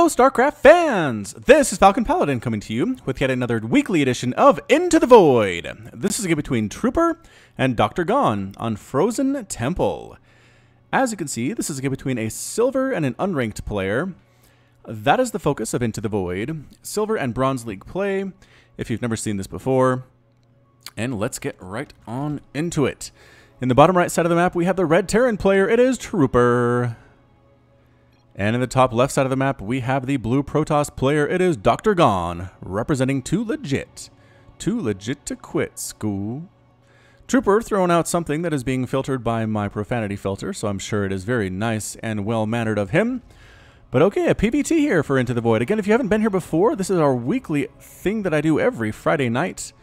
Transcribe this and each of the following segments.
Hello StarCraft fans! This is Falcon Paladin coming to you with yet another weekly edition of Into the Void. This is a game between Trooper and Dr. Gone on Frozen Temple. As you can see, this is a game between a Silver and an Unranked player. That is the focus of Into the Void. Silver and Bronze League play, if you've never seen this before. And let's get right on into it. In the bottom right side of the map, we have the Red Terran player. It is Trooper. And in the top left side of the map, we have the blue Protos player. It is Dr. Gone, representing Too Legit. Too Legit to Quit School. Trooper throwing out something that is being filtered by my profanity filter, so I'm sure it is very nice and well-mannered of him. But okay, a PBT here for Into the Void. Again, if you haven't been here before, this is our weekly thing that I do every Friday night.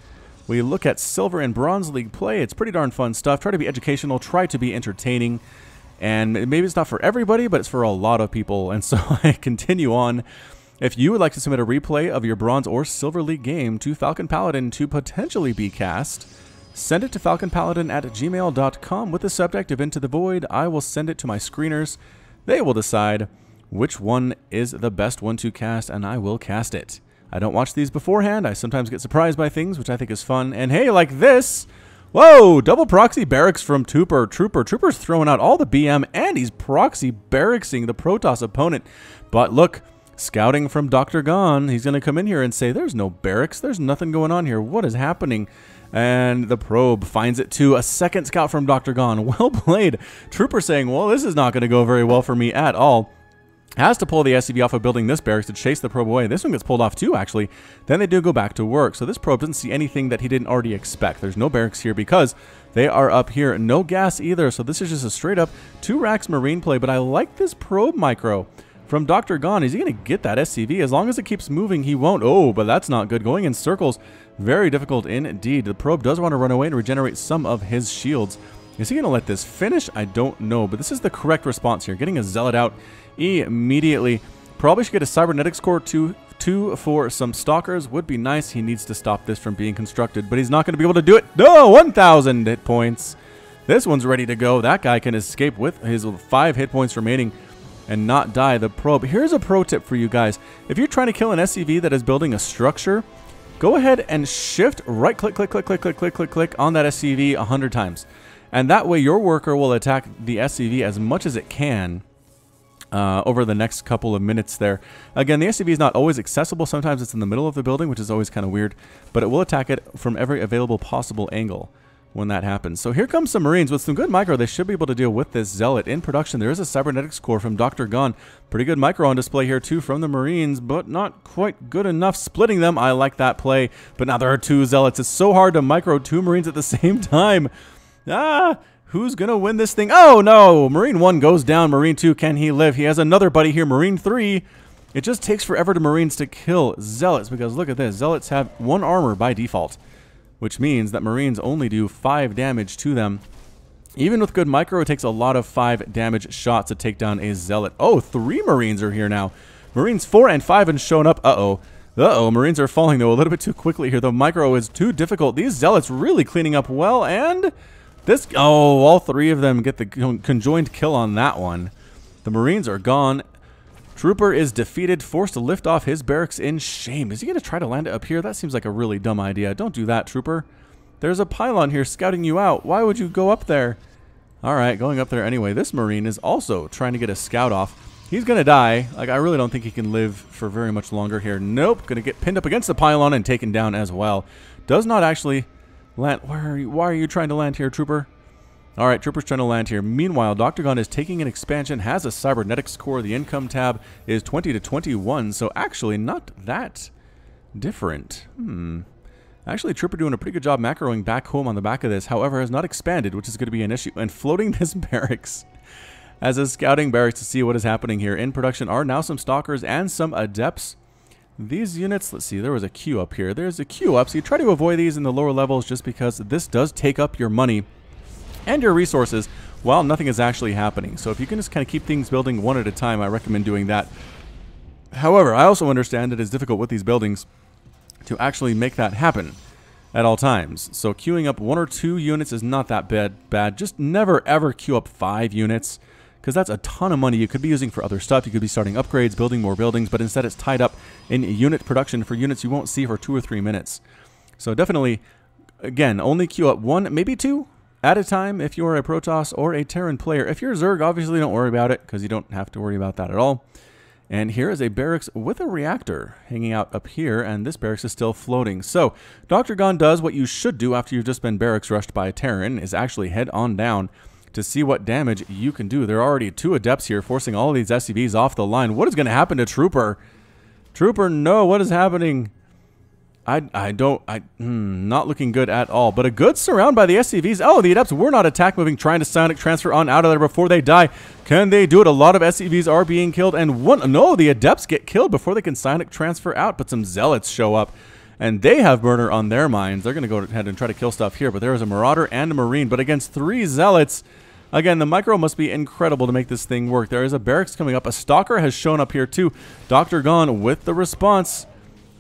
We look at Silver and Bronze League play. It's pretty darn fun stuff. Try to be educational, try to be entertaining. And maybe it's not for everybody, but it's for a lot of people. And so I continue on. If you would like to submit a replay of your Bronze or Silver League game to Falcon Paladin to potentially be cast, send it to falconpaladin@gmail.com with the subject of Into the Void. I will send it to my screeners. They will decide which one is the best one to cast, and I will cast it. I don't watch these beforehand. I sometimes get surprised by things, which I think is fun. And hey, like this... Whoa, double proxy barracks from Trooper. Trooper's throwing out all the BM, and he's proxy barracksing the Protoss opponent. But look, scouting from Dr. Gone, he's going to come in here and say, there's no barracks, there's nothing going on here, what is happening? And the probe finds it too. A second scout from Dr. Gone. Well played. Trooper saying, well, this is not going to go very well for me at all. Has to pull the SCV off of building this barracks to chase the probe away. This one gets pulled off too, actually. Then they do go back to work. So this probe doesn't see anything that he didn't already expect. There's no barracks here because they are up here. No gas either. So this is just a straight up 2 racks marine play. But I like this probe micro from Dr. Gone. Is he going to get that SCV? As long as it keeps moving, he won't. Oh, but that's not good. Going in circles, very difficult indeed. The probe does want to run away and regenerate some of his shields. Is he going to let this finish? I don't know. But this is the correct response here. Getting a Zealot out immediately. Probably should get a cybernetics core two for some stalkers. Would be nice. He needs to stop this from being constructed, but he's not going to be able to do it. No, 1,000 hit points. This one's ready to go. That guy can escape with his 5 hit points remaining and not die. The probe. Here's a pro tip for you guys. If you're trying to kill an SCV that is building a structure, go ahead and shift right click on that SCV 100 times. And that way your worker will attack the SCV as much as it can over the next couple of minutes there. Again, the SCV is not always accessible. Sometimes it's in the middle of the building, which is always kind of weird. But it will attack it from every available possible angle when that happens. So here comes some Marines with some good micro. They should be able to deal with this Zealot. In production, there is a cybernetics core from Dr. Gone. Pretty good micro on display here too from the Marines, but not quite good enough splitting them. I like that play. But now there are 2 Zealots. It's so hard to micro 2 Marines at the same time. Who's going to win this thing? Oh, no. Marine 1 goes down. Marine 2, can he live? He has another buddy here. Marine 3. It just takes forever to Marines to kill Zealots because look at this. Zealots have 1 armor by default, which means that Marines only do 5 damage to them. Even with good micro, it takes a lot of 5 damage shots to take down a Zealot. Oh, 3 Marines are here now. Marines 4 and 5 have shown up. Uh-oh. Marines are falling, though, a little bit too quickly here. The micro is too difficult. These Zealots really cleaning up well, and... all 3 of them get the conjoined kill on that one. The Marines are gone. Trooper is defeated, forced to lift off his barracks in shame. Is he going to try to land it up here? That seems like a really dumb idea. Don't do that, Trooper. There's a pylon here scouting you out. Why would you go up there? Alright, going up there anyway. This Marine is also trying to get a scout off. He's going to die. Like, I really don't think he can live for very much longer here. Nope. Going to get pinned up against the pylon and taken down as well. Does not actually... land. Why are you trying to land here, Trooper? Alright, Trooper's trying to land here. Meanwhile, Dr. Gone is taking an expansion, has a cybernetics core. The income tab is 20 to 21, so actually not that different. Actually, Trooper doing a pretty good job macroing back home on the back of this. However, has not expanded, which is going to be an issue. And floating this barracks as a scouting barracks to see what is happening here. In production are now some stalkers and some adepts. These units, let's see, there was a queue up here. There's a queue up, so you try to avoid these in the lower levels just because this does take up your money and your resources while nothing is actually happening. So if you can just kind of keep things building one at a time, I recommend doing that. However, I also understand it is difficult with these buildings to actually make that happen at all times. So queuing up 1 or 2 units is not that bad. Just never ever queue up 5 units. because that's a ton of money you could be using for other stuff. You could be starting upgrades, building more buildings, but instead it's tied up in unit production for units you won't see for 2 or 3 minutes. So definitely, again, only queue up 1, maybe 2 at a time if you're a Protoss or a Terran player. If you're Zerg, obviously don't worry about it, because you don't have to worry about that at all. And here is a barracks with a reactor hanging out up here, and this barracks is still floating. So Dr. Gon does what you should do after you've just been barracks rushed by a Terran, is actually head on down to see what damage you can do. There are already 2 adepts here, forcing all of these SCVs off the line. What is going to happen to Trooper? Trooper, no, what is happening? Not looking good at all. But a good surround by the SCVs. Oh, the adepts were not attack moving, trying to psionic transfer on out of there before they die. Can they do it? A lot of SCVs are being killed, and no, the adepts get killed before they can psionic transfer out, but some zealots show up, and they have murder on their minds. They're going to go ahead and try to kill stuff here, but there is a marauder and a marine, but against 3 zealots, again, the micro must be incredible to make this thing work. There is a barracks coming up. A stalker has shown up here too. Dr. Gon with the response,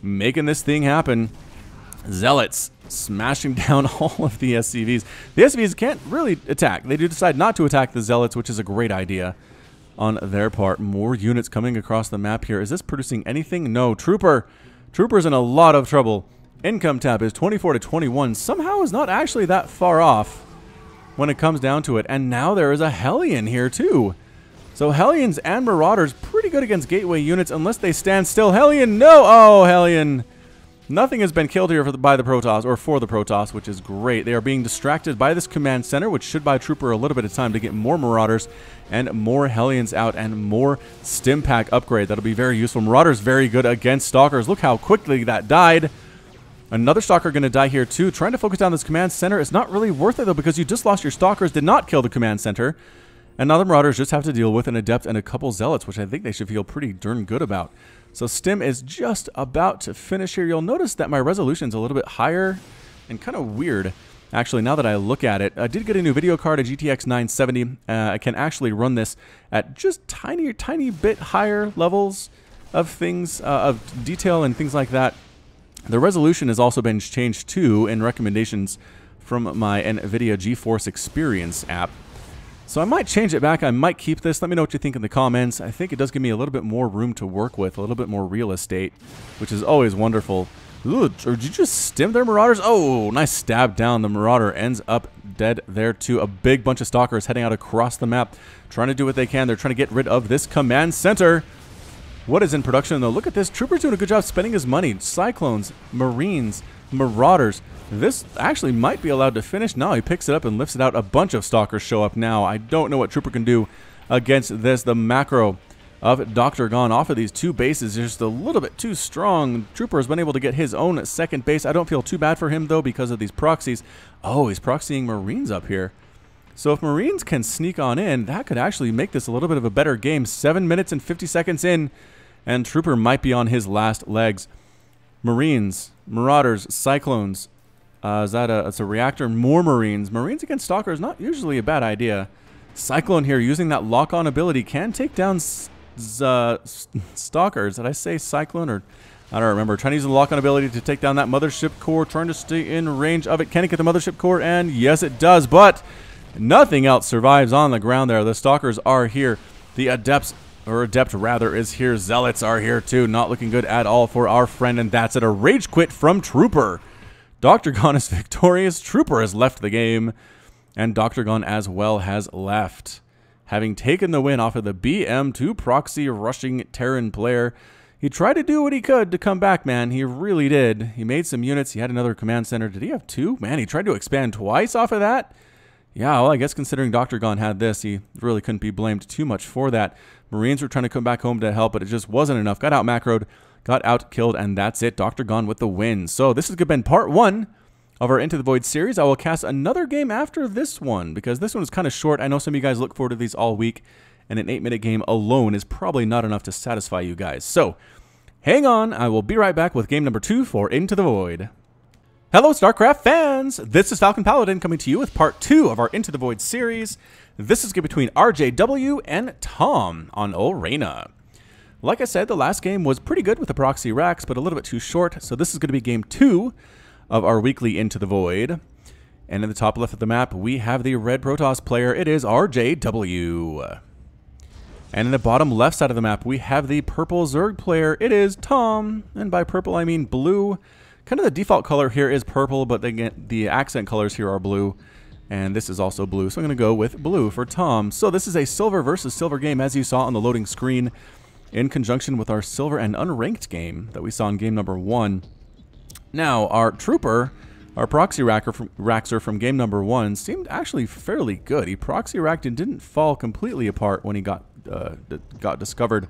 making this thing happen. Zealots smashing down all of the SCVs. The SCVs can't really attack. They do decide not to attack the Zealots, which is a great idea on their part. More units coming across the map here. Is this producing anything? No. Trooper's in a lot of trouble. Income tab is 24 to 21. Somehow is not actually that far off when it comes down to it. And now there is a Hellion here too. So Hellions and Marauders pretty good against gateway units unless they stand still. Hellion, no! Oh, Hellion. Nothing has been killed here by the Protoss, or for the Protoss, which is great. They are being distracted by this command center, which should buy Trooper a little bit of time to get more Marauders and more Hellions out and more Stim Pack upgrade. That'll be very useful. Marauders very good against Stalkers. Look how quickly that died. Another Stalker going to die here too. Trying to focus down this command center is not really worth it though, because you just lost your Stalkers, did not kill the command center. And now the Marauders just have to deal with an Adept and a couple Zealots, which I think they should feel pretty darn good about. So Stim is just about to finish here. You'll notice that my resolution's a little bit higher and kind of weird. Actually, now that I look at it, I did get a new video card, a GTX 970. I can actually run this at just tiny bit higher levels of things, of detail and things like that. The resolution has also been changed too in recommendations from my NVIDIA GeForce Experience app. So I might change it back. I might keep this. Let me know what you think in the comments. I think it does give me a little bit more room to work with, a little bit more real estate, which is always wonderful. Ooh, or did you just stim their Marauders? Oh, nice stab down. The Marauder ends up dead there too. A big bunch of Stalkers heading out across the map, trying to do what they can. They're trying to get rid of this command center. What is in production though? Look at this. Trooper's doing a good job spending his money. Cyclones, Marines, Marauders. This actually might be allowed to finish. No, he picks it up and lifts it out. A bunch of Stalkers show up now. I don't know what Trooper can do against this. The macro of Dr. Gon off of these 2 bases is just a little bit too strong. Trooper has been able to get his own second base. I don't feel too bad for him though because of these proxies. Oh, he's proxying Marines up here. So if Marines can sneak on in, that could actually make this a little bit of a better game. 7 minutes and 50 seconds in, and Trooper might be on his last legs. Marines, Marauders, Cyclones. It's a reactor. More Marines. Marines against Stalkers, not usually a bad idea. Cyclone here, using that lock-on ability, can take down Stalkers. Did I say Cyclone? Or I don't remember. Trying to use the lock-on ability to take down that mothership core. Trying to stay in range of it. Can it get the mothership core? And yes, it does. But nothing else survives on the ground there. The Stalkers are here. The Adepts, or Adept rather, is here. Zealots are here too. Not looking good at all for our friend. And that's it. A rage quit from Trooper. Dr. Gon is victorious. Trooper has left the game. And Dr. Gon as well has left. Having taken the win off of the BM2 Proxy rushing Terran player, he tried to do what he could to come back, man. He really did. He made some units. He had another command center. Did he have 2? Man, he tried to expand twice off of that. Yeah, well, I guess considering Dr. Gon had this, he really couldn't be blamed too much for that. Marines were trying to come back home to help, but it just wasn't enough. Got out macroed, got out killed, and that's it. Dr. Gon with the win. So this has been part 1 of our Into the Void series. I will cast another game after this one because this one is kind of short. I know some of you guys look forward to these all week, and an 8-minute game alone is probably not enough to satisfy you guys. So hang on. I will be right back with game number 2 for Into the Void. Hello, StarCraft fans! This is Falcon Paladin coming to you with part 2 of our Into the Void series. This is between RJW and Tom on Ulrena. Like I said, the last game was pretty good with the Proxy racks, but a little bit too short, so this is going to be game 2 of our weekly Into the Void. And in the top left of the map, we have the red Protoss player. It is RJW. And in the bottom left side of the map, we have the purple Zerg player. It is Tom. And by purple, I mean blue. Kind of the default color here is purple, but again, the accent colors here are blue. And this is also blue, so I'm going to go with blue for Tom. So this is a silver versus silver game, as you saw on the loading screen, in conjunction with our silver and unranked game that we saw in game number 1. Now, our trooper, our proxy raxer from game number 1, seemed actually fairly good. He proxy racked and didn't fall completely apart when he got discovered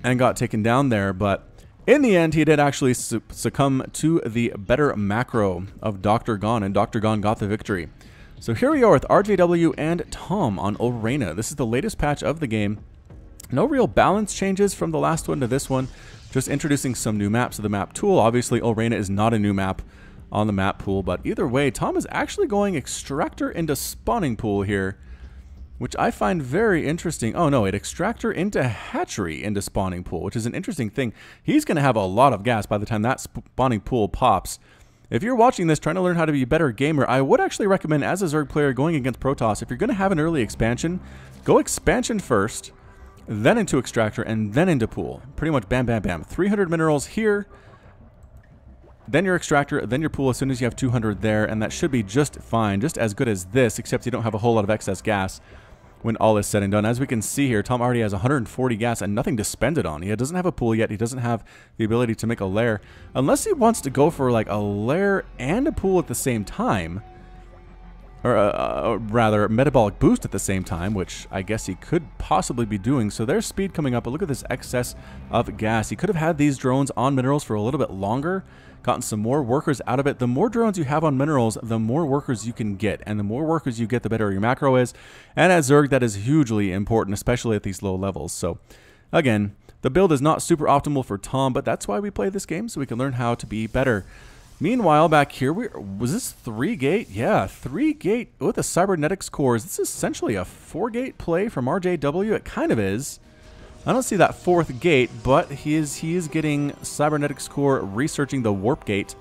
and got taken down there, but in the end, he did actually succumb to the better macro of Dr. Gon, and Dr. Gon got the victory. So here we are with RJW and Tom on Ulrena. This is the latest patch of the game. No real balance changes from the last one to this one, just introducing some new maps to the map tool. Obviously, Ulrena is not a new map on the map pool, but either way, Tom is actually going extractor into spawning pool here, which I find very interesting. Oh no, extractor into hatchery into spawning pool, which is an interesting thing. He's going to have a lot of gas by the time that spawning pool pops. If you're watching this trying to learn how to be a better gamer, I would actually recommend, as a Zerg player going against Protos, if you're going to have an early expansion, go expansion first, then into extractor, and then into pool. Pretty much bam, bam, bam. 300 minerals here, then your extractor, then your pool as soon as you have 200 there, and that should be just fine, just as good as this, except you don't have a whole lot of excess gas when all is said and done. As we can see here, Tom already has 140 gas and nothing to spend it on. He doesn't have a pool yet. He doesn't have the ability to make a lair. Unless he wants to go for like a lair and a pool at the same time, or rather metabolic boost at the same time, which I guess he could possibly be doing. So there's speed coming up, but look at this excess of gas. He could have had these drones on minerals for a little bit longer, gotten some more workers out of it. The more drones you have on minerals, the more workers you can get, and the more workers you get, the better your macro is. And as Zerg, that is hugely important, especially at these low levels. So again, the build is not super optimal for Tom, but that's why we play this game, so we can learn how to be better. Meanwhile, back here, was this 3-gate? Yeah, 3-gate with the cybernetics cores. This is essentially a 4-gate play from RJW. It kind of is. I don't see that 4th gate, but he is getting cybernetics core researching the warp gate.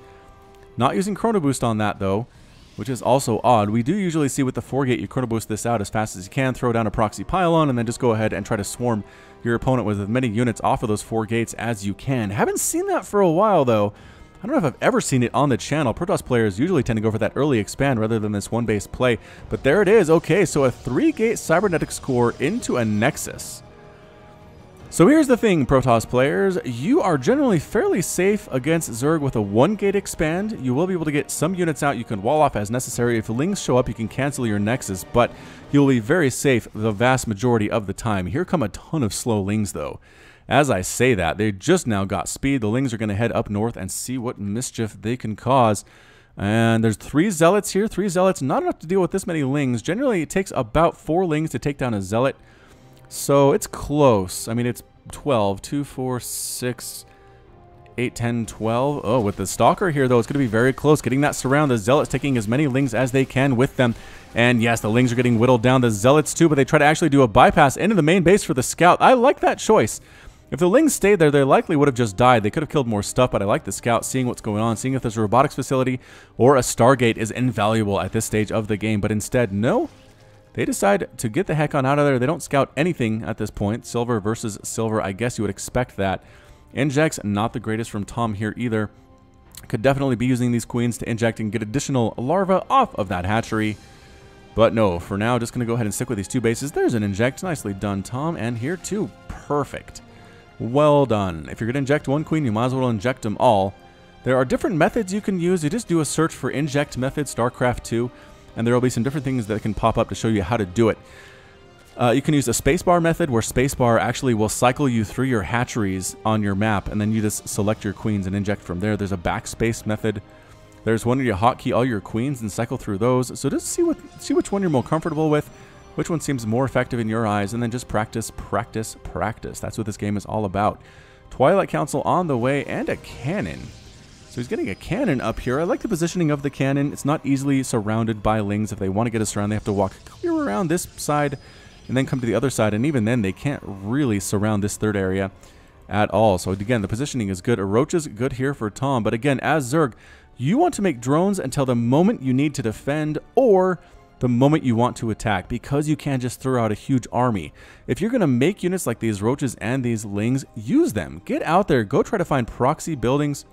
Not using chrono boost on that though, which is also odd. We do usually see with the 4-gate you chrono boost this out as fast as you can, throw down a proxy pylon, and then just go ahead and try to swarm your opponent with as many units off of those 4 gates as you can. Haven't seen that for a while though. I don't know if I've ever seen it on the channel. Protoss players usually tend to go for that early expand rather than this 1-base play. But there it is. Okay, so a 3-gate cybernetics core into a Nexus. So here's the thing, Protoss players. You are generally fairly safe against Zerg with a 1-gate expand. You will be able to get some units out. You can wall off as necessary. If the Lings show up, you can cancel your Nexus, but you'll be very safe the vast majority of the time. Here come a ton of slow Lings, though. As I say that, they just now got speed. The Lings are going to head up north and see what mischief they can cause. And there's 3 Zealots here. 3 Zealots, not enough to deal with this many Lings. Generally, it takes about 4 Lings to take down a Zealot. So it's close. I mean, it's 12. 2, 4, 6, 8, 10, 12. Oh, with the Stalker here, though, it's going to be very close. Getting that surround. The Zealots taking as many Lings as they can with them. And yes, the Lings are getting whittled down. The Zealots too, but they try to actually do a bypass into the main base for the Scout. I like that choice. If the Lings stayed there, they likely would have just died. They could have killed more stuff, but I like the Scout, seeing what's going on, seeing if there's a robotics facility or a Stargate is invaluable at this stage of the game. But instead, no. They decide to get the heck on out of there. They don't scout anything at this point. Silver versus silver, I guess you would expect that. Injects, not the greatest from Tom here either. Could definitely be using these queens to inject and get additional larvae off of that hatchery. But no, for now, just going to go ahead and stick with these 2 bases. There's an inject. Nicely done, Tom. And here too. Perfect. Well done. If you're going to inject 1 queen, you might as well inject them all. There are different methods you can use. You just do a search for inject method, StarCraft 2. And there will be some different things that can pop up to show you how to do it. You can use a spacebar method where spacebar actually will cycle you through your hatcheries on your map, and then you just select your queens and inject from there. There's a backspace method. There's one where you hotkey all your queens and cycle through those. So just see which one you're more comfortable with, which one seems more effective in your eyes, and then just practice, practice, practice. That's what this game is all about. Twilight Council on the way, and a cannon. So he's getting a cannon up here. I like the positioning of the cannon. It's not easily surrounded by Lings. If they want to get us around, they have to walk clear around this side and then come to the other side. And even then, they can't really surround this 3rd area at all. So again, the positioning is good. A Roach is good here for Tom. But again, as Zerg, you want to make drones until the moment you need to defend, or the moment you want to attack, because you can't just throw out a huge army. If you're going to make units like these roaches and these lings, use them. Get out there. Go try to find proxy buildings.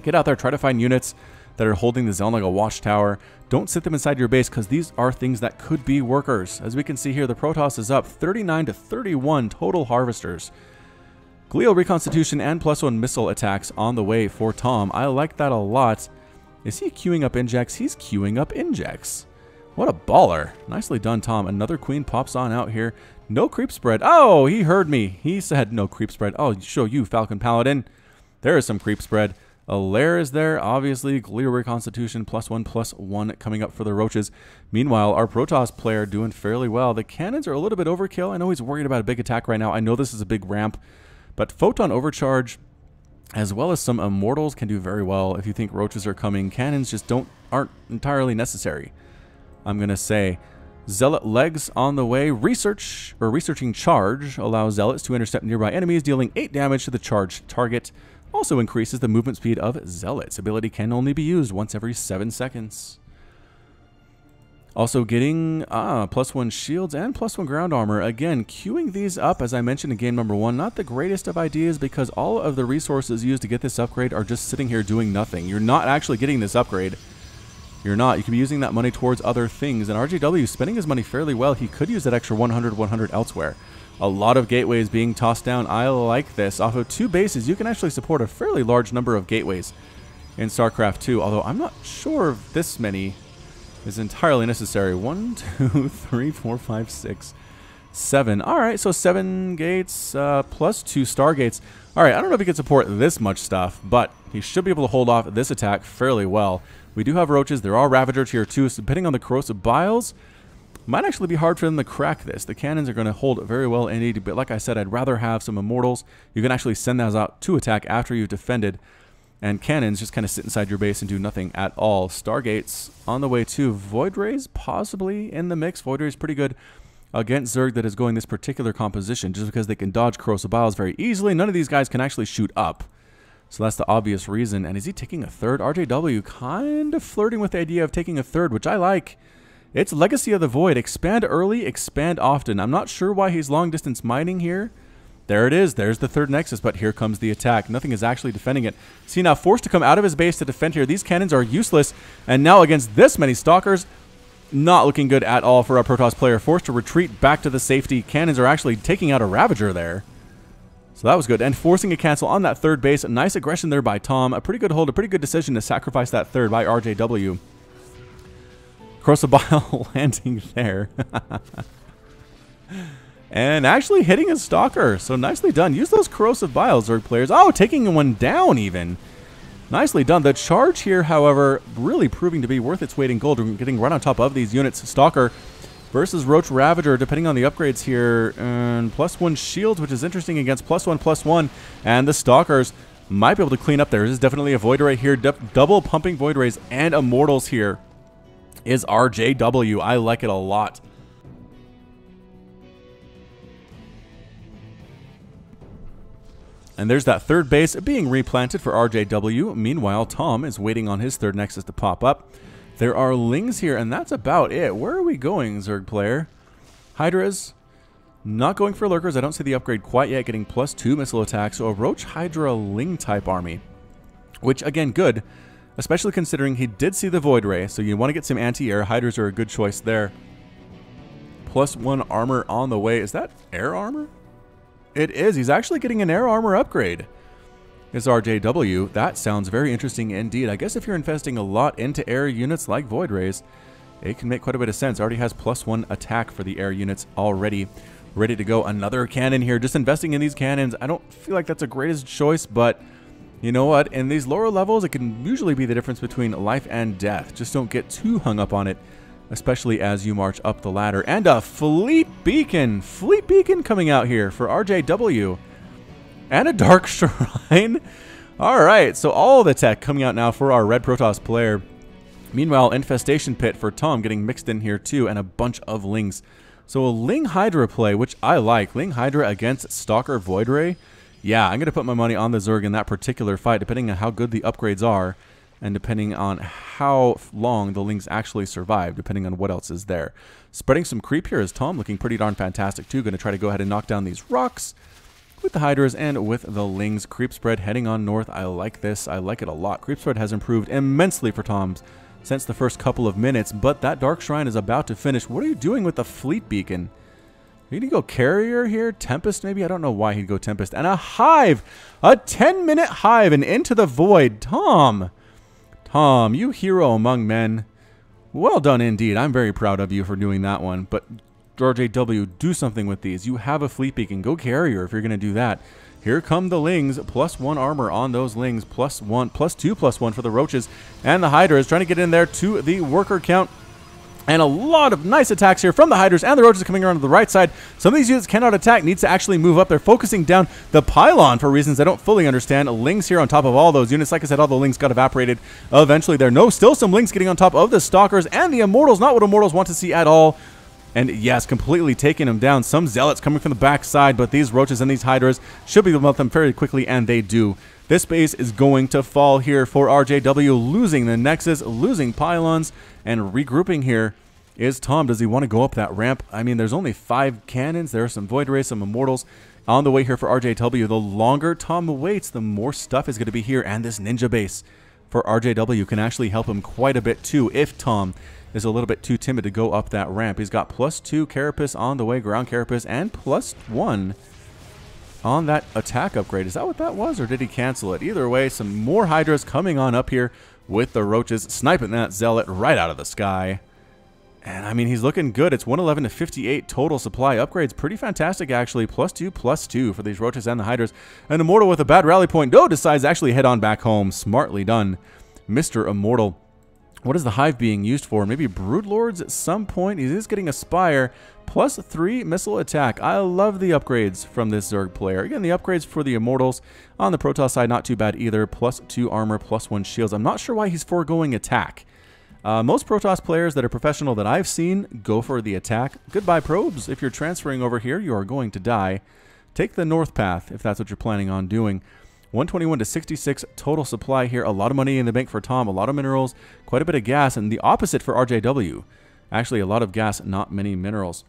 Get out there. Try to find units that are holding the zone like a watchtower. Don't sit them inside your base, because these are things that could be workers. As we can see here, the Protoss is up 39 to 31 total harvesters. Glial reconstitution and +1 missile attacks on the way for Tom. I like that a lot. Is he queuing up injects? He's queuing up injects. What a baller. Nicely done, Tom. Another queen pops on out here. No creep spread. Oh, he heard me. He said no creep spread. I'll show you, Falcon Paladin. There is some creep spread. A lair is there, obviously. Glial reconstitution, +1/+1 coming up for the roaches. Meanwhile, our Protoss player doing fairly well. The cannons are a little bit overkill. I know he's worried about a big attack right now. I know this is a big ramp, but photon overcharge, as well as some immortals, can do very well. If you think roaches are coming, cannons just aren't entirely necessary. I'm gonna say zealot legs on the way. Researching charge allows zealots to intercept nearby enemies, dealing 8 damage to the charged target. Also increases the movement speed of zealots. Ability can only be used once every 7 seconds. Also getting +1 shields and +1 ground armor. Again, queuing these up, as I mentioned in game number 1, not the greatest of ideas, because all of the resources used to get this upgrade are just sitting here doing nothing. You're not actually getting this upgrade. You're not. You could be using that money towards other things. And RJW is spending his money fairly well. He could use that extra 100 elsewhere. A lot of gateways being tossed down. I like this. Off of 2 bases, you can actually support a fairly large number of gateways in StarCraft 2, although I'm not sure if this many is entirely necessary. 1, 2, 3, 4, 5, 6, 7. All right, so 7 gates plus 2 stargates. All right, I don't know if he can support this much stuff, but he should be able to hold off this attack fairly well. We do have roaches. There are Ravager tier 2, so depending on the corrosive biles, might actually be hard for them to crack this. The cannons are going to hold very well indeed, but like I said, I'd rather have some immortals. You can actually send those out to attack after you've defended, and cannons just kind of sit inside your base and do nothing at all. Stargates on the way too. Void Rays possibly in the mix. Void Rays pretty good against Zerg that is going this particular composition, just because they can dodge corrosive biles very easily. None of these guys can actually shoot up, so that's the obvious reason. And is he taking a third? RJW kind of flirting with the idea of taking a third, which I like. It's Legacy of the Void. Expand early, expand often. I'm not sure why he's long distance mining here. There it is. There's the third nexus, but here comes the attack. Nothing is actually defending it. See, now forced to come out of his base to defend here. These cannons are useless, and now against this many stalkers, not looking good at all for our Protoss player. Forced to retreat back to the safety. Cannons are actually taking out a Ravager there. So that was good. And forcing a cancel on that third base. A nice aggression there by Tom. A pretty good hold, a pretty good decision to sacrifice that third by RJW. Corrosive bile landing there. And actually hitting a stalker. So nicely done. Use those corrosive biles, Zerg players. Oh, taking one down even. Nicely done. The charge here, however, really proving to be worth its weight in gold. We're getting right on top of these units. Stalker versus Roach Ravager, depending on the upgrades here. And +1 shields, which is interesting against +1/+1. And the Stalkers might be able to clean up there. This is definitely a Void Ray here. Double pumping Void Rays and Immortals here is RJW. I like it a lot. And there's that third base being replanted for RJW. Meanwhile, Tom is waiting on his third nexus to pop up. There are Lings here, and that's about it. Where are we going, Zerg player? Hydras. Not going for Lurkers. I don't see the upgrade quite yet. Getting +2 missile attacks. So a Roach Hydra Ling type army. Which, again, good. Especially considering he did see the Void Ray. So you want to get some anti-air. Hydras are a good choice there. +1 armor on the way. Is that air armor? It is. He's actually getting an air armor upgrade. Is RJW. That sounds very interesting indeed. I guess if you're investing a lot into air units like Void Rays, it can make quite a bit of sense. Already has +1 attack for the air units already. Ready to go. Another cannon here. Just investing in these cannons. I don't feel like that's a greatest choice, but you know what? In these lower levels, it can usually be the difference between life and death. Just don't get too hung up on it, especially as you march up the ladder. And a Fleet Beacon. Fleet Beacon coming out here for RJW. And a Dark Shrine. All right, so all the tech coming out now for our Red Protoss player. Meanwhile, Infestation Pit for Tom getting mixed in here too, and a bunch of Lings. So a Ling Hydra play, which I like. Ling Hydra against Stalker Void Ray. Yeah, I'm going to put my money on the Zerg in that particular fight, depending on how good the upgrades are. and depending on how long the Lings actually survive, depending on what else is there. Spreading some creep here is Tom, looking pretty darn fantastic too. Going to try to go ahead and knock down these rocks with the Hydras and with the Lings. Creep spread heading on north. I like this. I like it a lot. Creep spread has improved immensely for Tom's since the first couple of minutes, but that Dark Shrine is about to finish. What are you doing with the Fleet Beacon? Are you going to go Carrier here? Tempest maybe? I don't know why he'd go Tempest. And a Hive! A 10-minute Hive and Into the Void. Tom, you hero among men. Well done indeed. I'm very proud of you for doing that one. But RJW, do something with these. You have a Fleet Beacon. Go Carrier if you're going to do that. Here come the Lings. +1 armor on those Lings. +1, +2/+1 for the Roaches. And the Hydra is trying to get in there to the worker count. And a lot of nice attacks here from the Hydras and the Roaches coming around to the right side. Some of these units cannot attack, needs to actually move up. They're focusing down the pylon for reasons I don't fully understand. Lings here on top of all those units. Like I said, all the Lings got evaporated eventually there. No, still some Lings getting on top of the Stalkers and the Immortals. Not what Immortals want to see at all. And yes, completely taking them down. Some Zealots coming from the backside, but these Roaches and these Hydras should be able to melt them very quickly, and they do. This base is going to fall here for RJW, losing the Nexus, losing pylons, and regrouping here is Tom. Does he want to go up that ramp? I mean, there's only 5 cannons. There are some Void Rays, some Immortals on the way here for RJW. The longer Tom waits, the more stuff is going to be here, and this Ninja base for RJW can actually help him quite a bit too if Tom is a little bit too timid to go up that ramp. He's got +2 Carapace on the way, ground Carapace, and +1 on that attack upgrade. Is that what that was, or did he cancel it? Either way, some more Hydras coming on up here with the Roaches, sniping that Zealot right out of the sky. And I mean, he's looking good. It's 111 to 58 total supply upgrades. Pretty fantastic, actually. +2/+2 for these Roaches and the Hydras. And Immortal with a bad rally point. No, decides to actually head on back home. Smartly done, Mr. Immortal. What is the Hive being used for? Maybe Broodlords at some point. He is getting a Spire. +3 missile attack. I love the upgrades from this Zerg player. Again, the upgrades for the Immortals on the Protoss side, not too bad either. +2 armor, +1 shields. I'm not sure why he's foregoing attack. Most Protoss players that are professional that I've seen go for the attack. Goodbye, probes. If you're transferring over here, you are going to die. Take the north path if that's what you're planning on doing. 121 to 66 total supply here. A lot of money in the bank for Tom. A lot of minerals, quite a bit of gas, and the opposite for RJW. Actually, a lot of gas, not many minerals.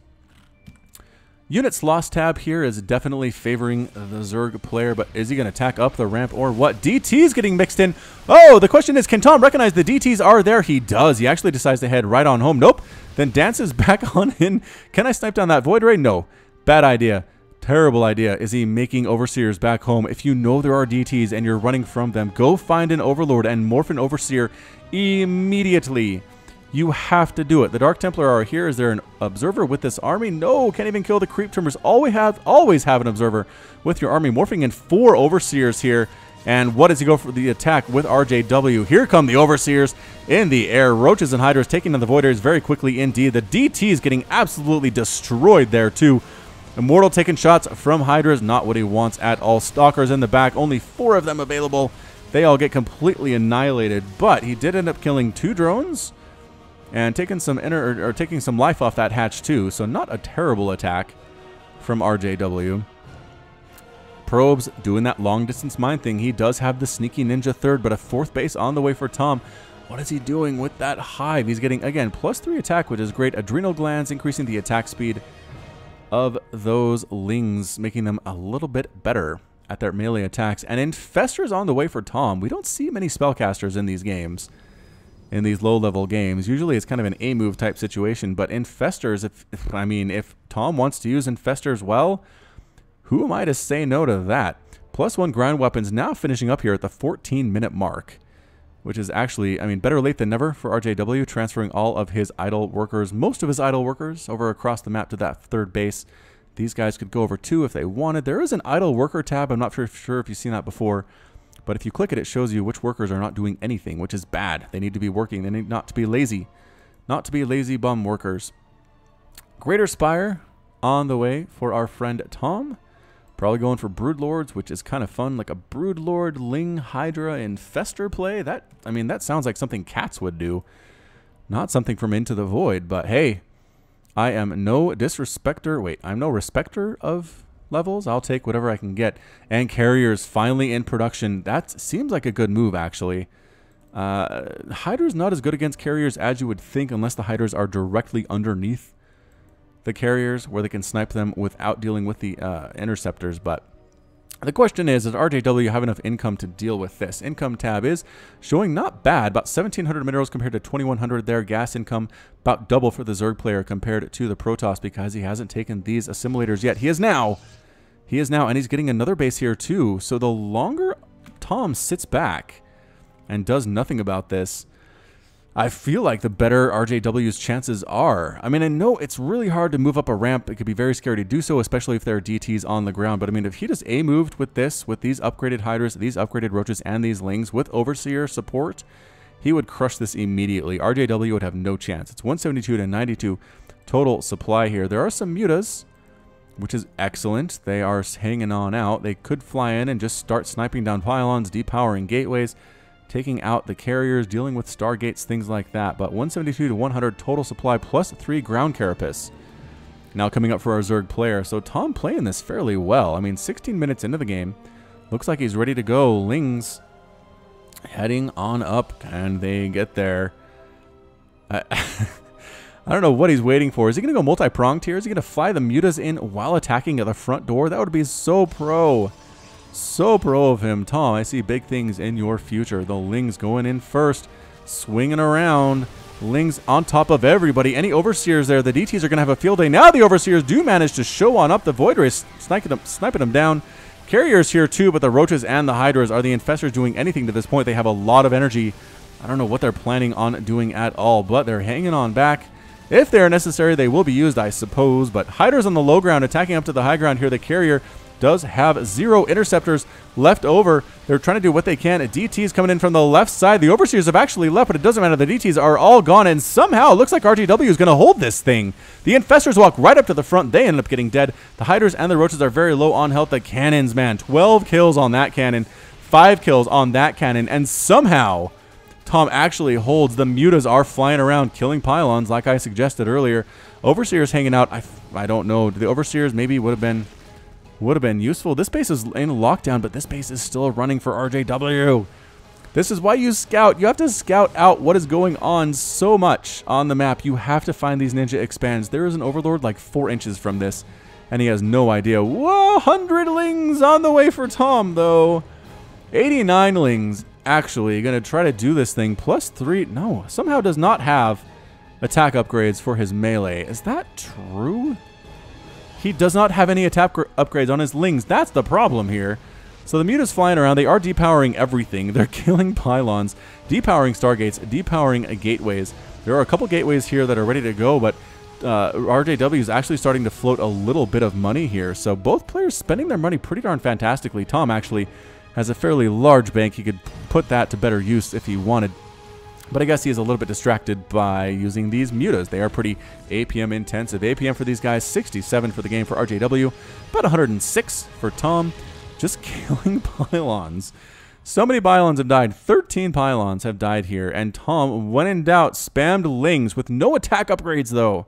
Units lost tab here is definitely favoring the Zerg player, but is he going to attack up the ramp or what? DT's getting mixed in. Oh, the question is, can Tom recognize the DTs are there? He does. He actually decides to head right on home. Nope. Then dances back on in. Can I snipe down that Void Ray? No. Bad idea. Terrible idea. Is he making Overseers back home? If you know there are DTs and you're running from them, go find an Overlord and morph an Overseer immediately. You have to do it. The Dark Templar are here. Is there an observer with this army? No, can't even kill the creep trimmers. Always have an observer with your army. Morphing in 4 Overseers here. And what does he go for the attack with RJW? Here come the Overseers in the air. Roaches and Hydras taking on the Void Rays very quickly indeed. The DT is getting absolutely destroyed there too. Immortal taking shots from Hydras. Not what he wants at all. Stalkers in the back. Only 4 of them available. They all get completely annihilated. But he did end up killing 2 drones. And taking some taking some life off that hatch too, so not a terrible attack from RJW. Probes doing that long distance mine thing. He does have the sneaky ninja third, but a 4th base on the way for Tom. What is he doing with that Hive? He's getting, again, +3 attack, which is great. Adrenal glands increasing the attack speed of those Lings, making them a little bit better at their melee attacks. And Infestors on the way for Tom. We don't see many spellcasters in these games. In these low-level games, usually it's kind of an A-move type situation, but Infestors, if Tom wants to use Infestors well, who am I to say no to that? +1 ground weapons now finishing up here at the 14-minute mark, which is actually, better late than never for RJW, transferring all of his idle workers, most of his idle workers, over across the map to that 3rd base. These guys could go over too if they wanted. There is an idle worker tab. I'm not sure if you've seen that before. But if you click it, it shows you which workers are not doing anything, which is bad. They need to be working. They need not to be lazy. Not to be lazy bum workers. Greater Spire on the way for our friend Tom. Probably going for Broodlords, which is kind of fun. Like a Broodlord, Ling, Hydra, Infestor play. That sounds like something cats would do. Not something from Into the Void. But hey, I am no disrespecter. Wait, I'm no respecter of levels. I'll take whatever I can get. And Carriers finally in production. That seems like a good move, actually. Hydra's not as good against carriers as you would think, unless the Hydras are directly underneath the carriers where they can snipe them without dealing with the interceptors. But the question is, does RJW have enough income to deal with this? Income tab is showing not bad, about 1,700 minerals compared to 2,100 there. Gas income about double for the Zerg player compared to the Protoss, because he hasn't taken these assimilators yet. He is now, and he's getting another base here too. So the longer Tom sits back and does nothing about this, I feel like the better RJW's chances are. I mean, I know it's really hard to move up a ramp. It could be very scary to do so, especially if there are DTs on the ground. But I mean, if he just A-moved with this, with these upgraded Hydras, these upgraded Roaches, and these Lings with Overseer support, he would crush this immediately. RJW would have no chance. It's 172 to 92 total supply here. There are some mutas, which is excellent. They are hanging on out. They could fly in and just start sniping down pylons, depowering gateways, taking out the carriers, dealing with stargates, things like that. But 172 to 100 total supply plus 3 ground carapace. Now coming up for our Zerg player. So Tom playing this fairly well. I mean, 16 minutes into the game. Looks like he's ready to go. Lings heading on up, and they get there. I don't know what he's waiting for. Is he going to go multi-pronged here? Is he going to fly the mutas in while attacking at the front door? That would be so pro. So pro of him. Tom, I see big things in your future. The Lings going in first. Swinging around. Lings on top of everybody. Any Overseers there? The DTs are going to have a field day. Now the Overseers do manage to show on up. The Void Race sniping them down. Carriers here too, but the Roaches and the Hydras, are the Infestors doing anything to this point? They have a lot of energy. I don't know what they're planning on doing at all, but they're hanging on back. If they're necessary, they will be used, I suppose. But Hydras on the low ground attacking up to the high ground here. The carrier does have 0 interceptors left over. They're trying to do what they can. DTs coming in from the left side. The Overseers have actually left, but it doesn't matter. The DTs are all gone, and somehow it looks like RGW is going to hold this thing. The Infestors walk right up to the front. They end up getting dead. The Hydras and the Roaches are very low on health. The cannons, man, 12 kills on that cannon, 5 kills on that cannon, and somehow Tom actually holds. The mutas are flying around, killing pylons, like I suggested earlier. Overseers hanging out. I don't know. The Overseers maybe would have been useful. This base is in lockdown, but this base is still running for RJW. This is why you scout. You have to scout out what is going on so much on the map. You have to find these ninja expands. There is an Overlord like 4 inches from this, and he has no idea. Whoa, 100 Lings on the way for Tom, though. 89 Lings. Actually going to try to do this thing. Plus 3. No, somehow does not have attack upgrades for his melee. Is that true? He does not have any attack upgrades on his Lings. That's the problem here. So the muta's flying around. They are depowering everything. They're killing pylons, depowering stargates, depowering gateways. There are a couple gateways here that are ready to go, but RJW is actually starting to float a little bit of money here. So both players spending their money pretty darn fantastically. Tom actually has a fairly large bank. He could put that to better use if he wanted. But I guess he is a little bit distracted by using these mutas. They are pretty APM intensive. APM for these guys, 67 for the game for RJW, about 106 for Tom. Just killing pylons. So many pylons have died. 13 pylons have died here. And Tom, when in doubt, spammed Lings with no attack upgrades, though.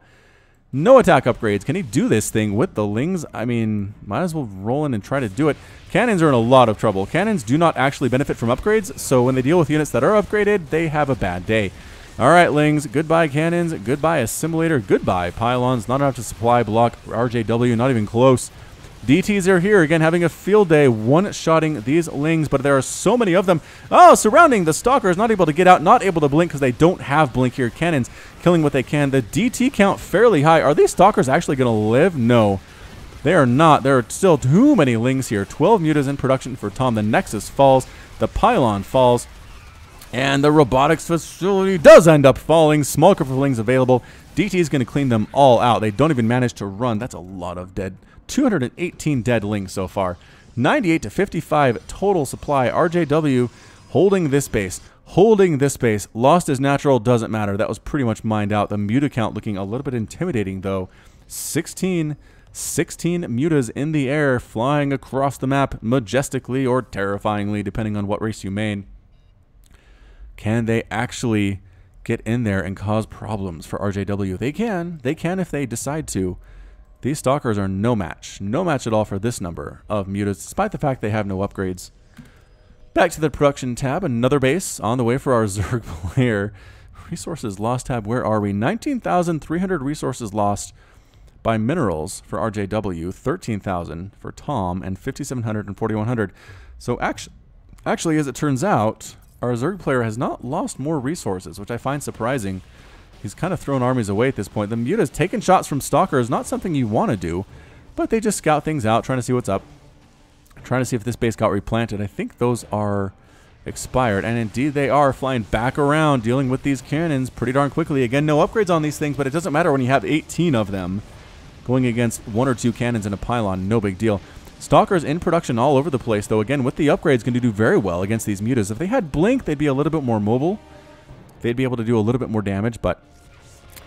No attack upgrades. Can he do this thing with the Lings? I mean, might as well roll in and try to do it. Cannons are in a lot of trouble. Cannons do not actually benefit from upgrades, so when they deal with units that are upgraded, they have a bad day. All right, Lings. Goodbye, cannons. Goodbye, assimilator. Goodbye, pylons. Not enough to supply block RJW. Not even close. DTs are here again, having a field day, one-shotting these Lings, but there are so many of them. Oh, surrounding the Stalkers, not able to get out, not able to blink because they don't have blink here. Cannons killing what they can. The DT count fairly high. Are these Stalkers actually going to live? No, they are not. There are still too many Lings here. 12 mutas in production for Tom. The Nexus falls. The Pylon falls. And the robotics facility does end up falling. Small group of Lings available. DT is going to clean them all out. They don't even manage to run. That's a lot of dead. 218 dead Lings so far. 98 to 55 total supply. RJW holding this base. Holding this base. Lost is natural. Doesn't matter. That was pretty much mined out. The muta count looking a little bit intimidating, though. 16 mutas in the air, flying across the map majestically or terrifyingly, depending on what race you main. Can they actually get in there and cause problems for RJW? They can. They can if they decide to. These Stalkers are no match. No match at all for this number of mutas, despite the fact they have no upgrades. Back to the production tab. Another base on the way for our Zerg player. Resources lost tab. Where are we? 19,300 resources lost by minerals for RJW, 13,000 for Tom, and 5,700 and 4,100. So actually, as it turns out, our Zerg player has not lost more resources, which I find surprising. He's kind of thrown armies away at this point. The Muta's taking shots from Stalkers, not something you want to do, but they just scout things out, trying to see what's up. Trying to see if this base got replanted. I think those are expired, and indeed they are, flying back around, dealing with these cannons pretty darn quickly. Again, no upgrades on these things, but it doesn't matter when you have 18 of them. Going against 1 or 2 cannons in a pylon, no big deal. Stalkers in production all over the place, though. Again, with the upgrades, going to do very well against these Mutas. If they had Blink, they'd be a little bit more mobile. They'd be able to do a little bit more damage, but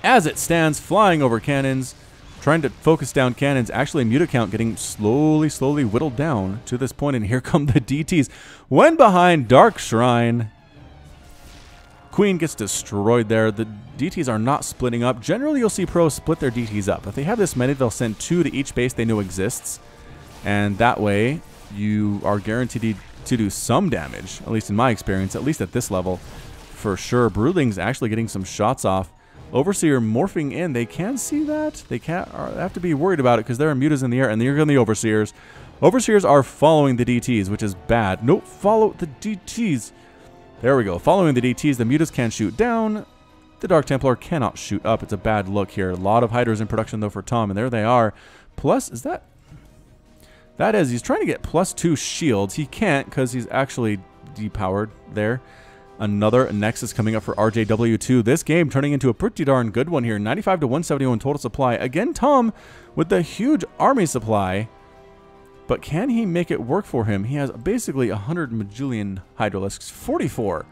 as it stands, flying over cannons, trying to focus down cannons. Actually, Muta count getting slowly whittled down to this point, and here come the DTs. When behind Dark Shrine, Queen gets destroyed there. The DTs are not splitting up. Generally, you'll see pros split their DTs up. If they have this many, they'll send 2 to each base they know exists. And that way, you are guaranteed to do some damage, at least in my experience, at least at this level, for sure. Broodling's actually getting some shots off. Overseer morphing in. They can see that. They have to be worried about it because there are Mutas in the air, and they're going the Overseers. Overseers are following the DTs, which is bad. Nope, follow the DTs. There we go. Following the DTs, the Mutas can shoot down. The Dark Templar cannot shoot up. It's a bad look here. A lot of Hydras in production, though, for Tom, and there they are. Plus, is that... That is, he's trying to get +2 shields. He can't because he's actually depowered there. Another Nexus coming up for RJW2. This game turning into a pretty darn good one here. 95 to 171 total supply. Again, Tom with the huge army supply. But can he make it work for him? He has basically 100 majillion Hydralisks. 44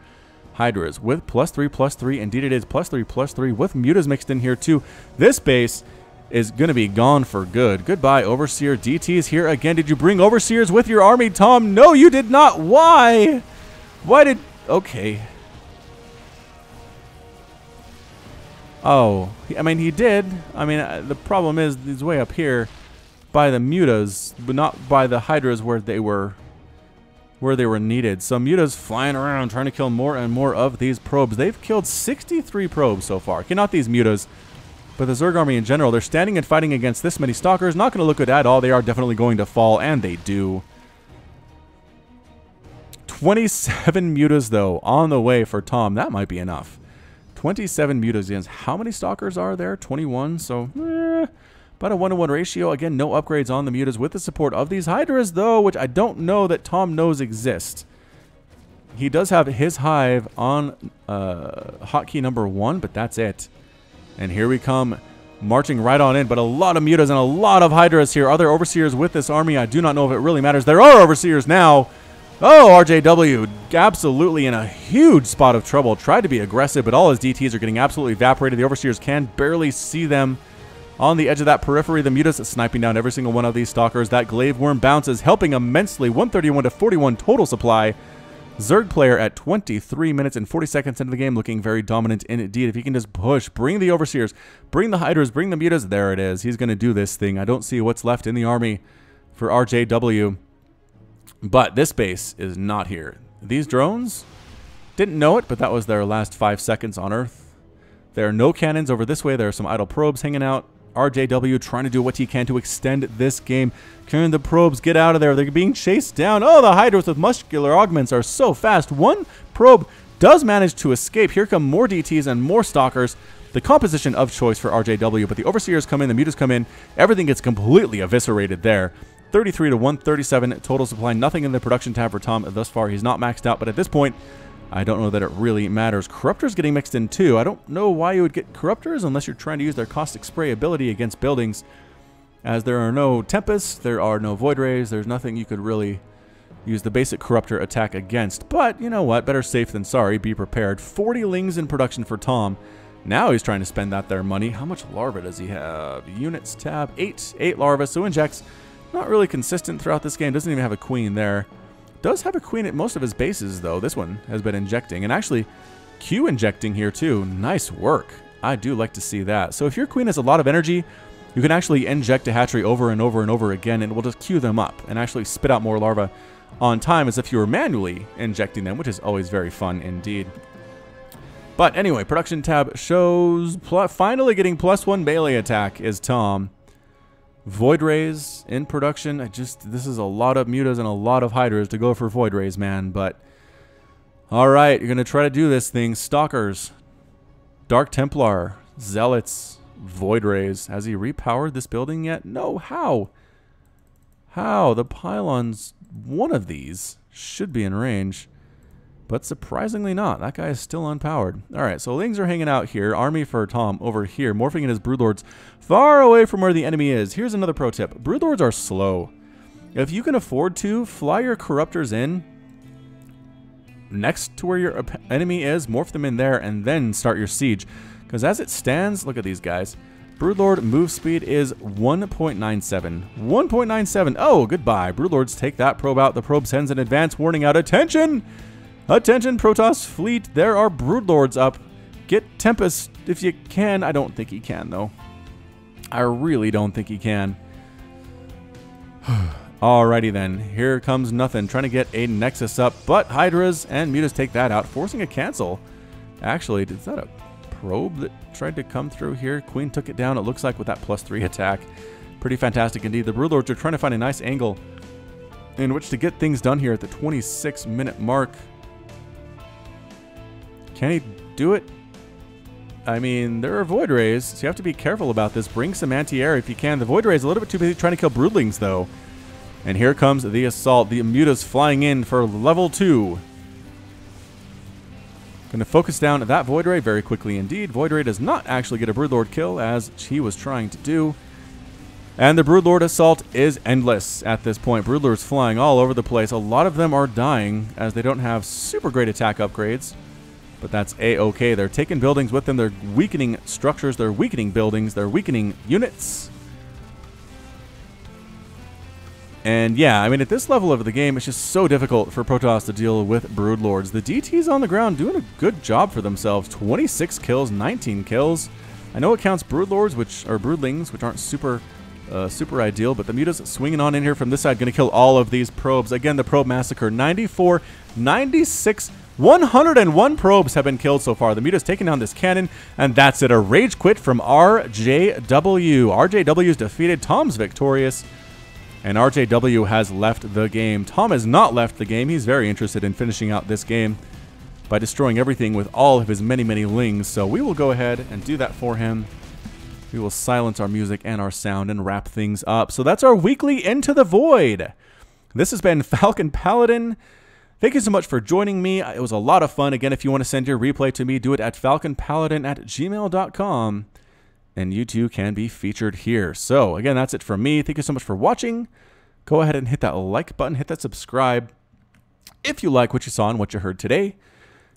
Hydras with +3/+3. Indeed it is +3/+3 with Mutas mixed in here too. This base is going to be gone for good. Goodbye, Overseer. DT's here again. Did you bring Overseers with your army, Tom? No, you did not. Why? Why did... Okay. Oh, I mean, he did. I mean, the problem is he's way up here by the Mutas, but not by the Hydras where they were needed. So Mutas flying around trying to kill more and more of these probes. They've killed 63 probes so far. Okay, not these Mutas, but the Zerg army in general. They're standing and fighting against this many Stalkers. Not going to look good at all. They are definitely going to fall, and they do. 27 Mutas, though, on the way for Tom. That might be enough. 27 Mutas against how many Stalkers are there? 21, so about a 1-to-1 ratio. Again, no upgrades on the Mutas with the support of these Hydras, though, which I don't know that Tom knows exist. He does have his hive on hotkey number 1, but that's it. And here we come, marching right on in, but a lot of Mutas and a lot of Hydras here. Are there Overseers with this army? I do not know if it really matters. There are Overseers now. Oh, RJW absolutely in a huge spot of trouble. Tried to be aggressive, but all his DTs are getting absolutely evaporated. The Overseers can barely see them on the edge of that periphery. The Mutas sniping down every single one of these Stalkers. That Glaive Worm bounces, helping immensely. 131 to 41 total supply. Zerg player at 23 minutes and 40 seconds into the game, looking very dominant indeed. If he can just push, bring the Overseers, bring the Hydras, bring the Mutas. There it is. He's going to do this thing. I don't see what's left in the army for RJW. But this base is not here. These drones didn't know it, but that was their last 5 seconds on Earth. There are no cannons over this way. There are some idle probes hanging out. RJW trying to do what he can to extend this game. Can the probes get out of there? They're being chased down. Oh, the Hydras with muscular augments are so fast. One probe does manage to escape. Here come more DTs and more Stalkers. The composition of choice for RJW, but the Overseers come in, the Mutas come in. Everything gets completely eviscerated there. 33 to 137 total supply. Nothing in the production tab for Tom thus far. He's not maxed out, but at this point, I don't know that it really matters. Corruptors getting mixed in too. I don't know why you would get Corruptors unless you're trying to use their caustic spray ability against buildings. As there are no Tempests, there are no Void Rays, there's nothing you could really use the basic Corruptor attack against. But you know what? Better safe than sorry. Be prepared. 40 Lings in production for Tom. Now he's trying to spend that there money. How much larva does he have? Units tab, 8 larva, so injects. Not really consistent throughout this game. Doesn't even have a queen there. Does have a queen at most of his bases, though. This one has been injecting. And actually, Q injecting here, too. Nice work. I do like to see that. So if your queen has a lot of energy, you can actually inject a hatchery over and over and over again, and it will just queue them up and actually spit out more larvae on time as if you were manually injecting them, which is always very fun indeed. But anyway, production tab shows finally getting +1 melee attack is Tom. Void Rays in production. This is a lot of mutas and a lot of hydras to go for Void Rays, man. But all right, you're gonna try to do this thing. Stalkers, Dark Templar, Zealots, Void Rays. Has he repowered this building yet? No. How? How? The pylons, one of these should be in range, but surprisingly not. That guy is still unpowered. All right, so things are hanging out here. Army for Tom over here, morphing in his Broodlords far away from where the enemy is. Here's another pro tip. Broodlords are slow. If you can afford to, fly your Corruptors in next to where your enemy is, morph them in there, and then start your siege. Because as it stands, look at these guys. Broodlord move speed is 1.97. 1.97. Oh, goodbye. Broodlords take that probe out. The probe sends an advance warning out. Attention! Attention, Protos fleet. There are Broodlords up. Get Tempest if you can. I don't think he can, though. I really don't think he can. Alrighty then. Here comes nothing. Trying to get a Nexus up, but Hydras and Mutas take that out, forcing a cancel. Actually, is that a probe that tried to come through here? Queen took it down, it looks like, with that +3 attack. Pretty fantastic indeed. The Broodlords are trying to find a nice angle in which to get things done here at the 26-minute mark. Can he do it? I mean, there are Void Rays, so you have to be careful about this. Bring some anti-air if you can. The Void Ray is a little bit too busy trying to kill Broodlings, though. And here comes the assault. The Mutas flying in for level 2. Going to focus down at that Void Ray very quickly indeed. Void Ray does not actually get a Broodlord kill, as he was trying to do. And the Broodlord assault is endless at this point. Broodlords flying all over the place. A lot of them are dying, as they don't have super great attack upgrades. But that's A-okay. They're taking buildings with them. They're weakening structures. They're weakening buildings. They're weakening units. And yeah, I mean, at this level of the game, it's just so difficult for Protoss to deal with Broodlords. The DTs on the ground doing a good job for themselves. 26 kills, 19 kills. I know it counts Broodlords, which are Broodlings, which aren't super ideal, but the Mutas swinging on in here from this side, going to kill all of these probes. Again, the probe massacre, 94, 96, 101 probes have been killed so far. The Mutas taking down this cannon, and that's it. A rage quit from RJW. RJW's defeated. Tom's victorious. And RJW has left the game. Tom has not left the game. He's very interested in finishing out this game by destroying everything with all of his many, many lings. So we will go ahead and do that for him. We will silence our music and our sound and wrap things up. So that's our weekly Into the Void. This has been Falcon Paladin. Thank you so much for joining me. It was a lot of fun. Again, if you want to send your replay to me, do it at falconpaladin@gmail.com. And you too can be featured here. So again, that's it from me. Thank you so much for watching. Go ahead and hit that like button, hit that subscribe if you like what you saw and what you heard today.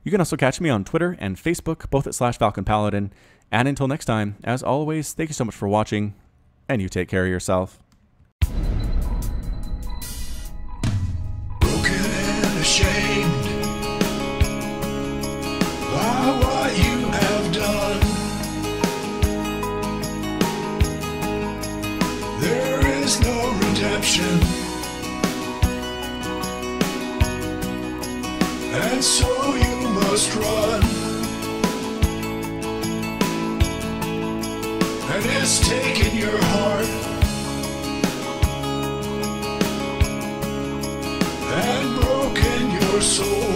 You can also catch me on Twitter and Facebook, both at /FalconPaladin. And until next time, as always, thank you so much for watching, and you take care of yourself. Broken and ashamed by what you have done. There is no redemption, and so you must run. And it's taken your heart and broken your soul.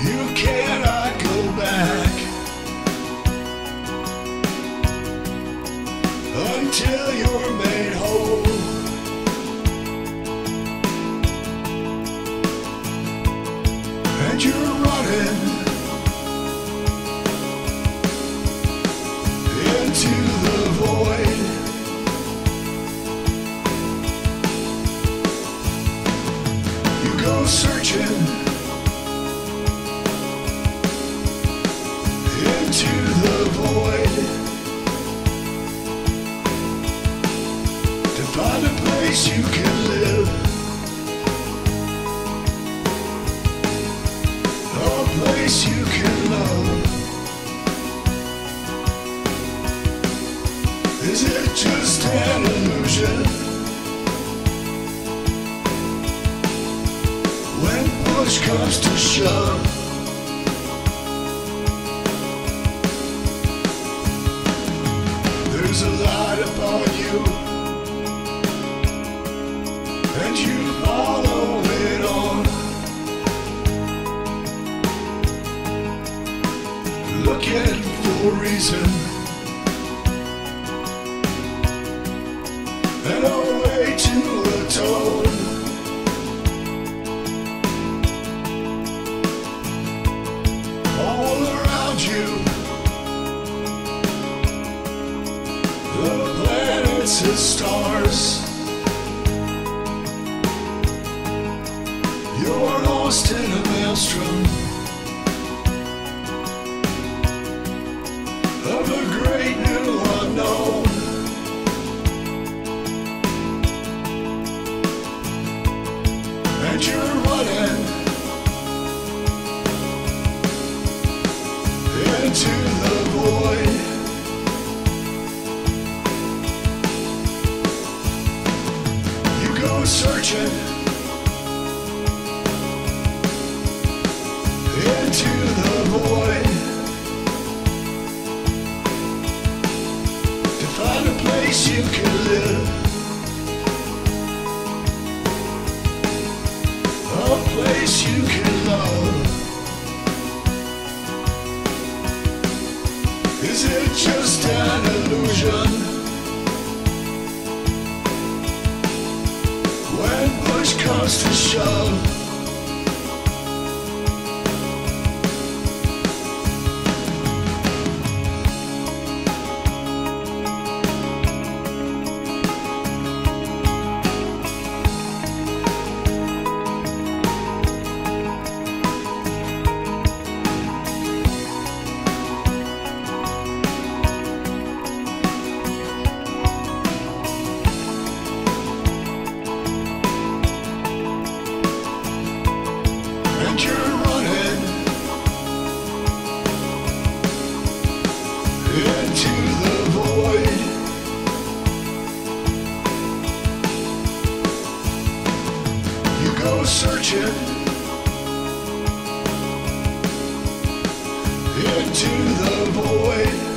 You cannot go back until you're made whole. And you're running into the void. You go searching into the void to find a place you can live, a place you can love. Is it just an illusion? push comes to shove, there's a light upon you, and you follow it on. Looking for a reason and a way to atone. All around you, the planets and stars, you're lost in a maelstrom of a great new unknown. And you're running into the void. You go searching into the void to find a place you can live, a place you can love. Is it just an illusion when push comes to shove? And you're running into the void. You go searching into the void.